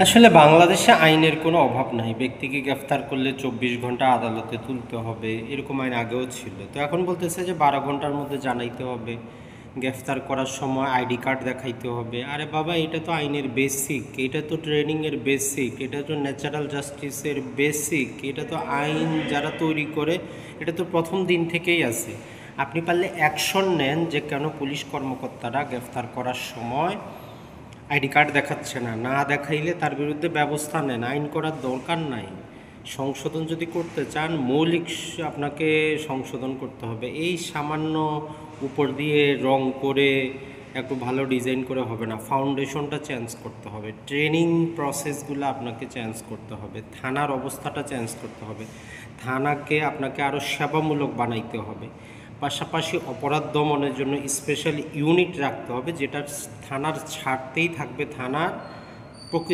আসলে বাংলাদেশে আইনের কোনো অভাব নাই। ব্যক্তিকে গ্রেফতার করলে ২৪ ঘন্টা আদালতে তুলতে হবে, এরকম আইন আগেও ছিল। তো এখন বলতেছে যে ১২ ঘন্টার মধ্যে জানাইতে হবে, গ্রেফতার করার সময় আইডি কার্ড দেখাইতে হবে। আরে বাবা, এটা তো আইনের বেসিক, এটা তো ট্রেনিংয়ের বেসিক, এটা তো ন্যাচারাল জাস্টিসের বেসিক, এটা তো আইন যারা তৈরি করে এটা তো প্রথম দিন থেকেই আছে। আপনি পারলে অ্যাকশন নেন যে কেন পুলিশ কর্মকর্তারা গ্রেফতার করার সময় আইডি কার্ড দেখাচ্ছে না, না দেখাইলে তার বিরুদ্ধে ব্যবস্থা নেন। আইন করার দরকার নাই। সংশোধন যদি করতে চান মৌলিক আপনাকে সংশোধন করতে হবে। এই সামান্য উপর দিয়ে রং করে একটু ভালো ডিজাইন করে হবে না, ফাউন্ডেশনটা চেঞ্জ করতে হবে, ট্রেনিং প্রসেসগুলো আপনাকে চেঞ্জ করতে হবে, থানার অবস্থাটা চেঞ্জ করতে হবে, থানাকে আপনাকে আরও সেবামূলক বানাইতে হবে। পাশাপাশি অপরাধ দমনের জন্য স্পেশাল ইউনিট রাখতে হবে, যেটা থানার ছাড়তেই থাকবে থানার প্রকৃত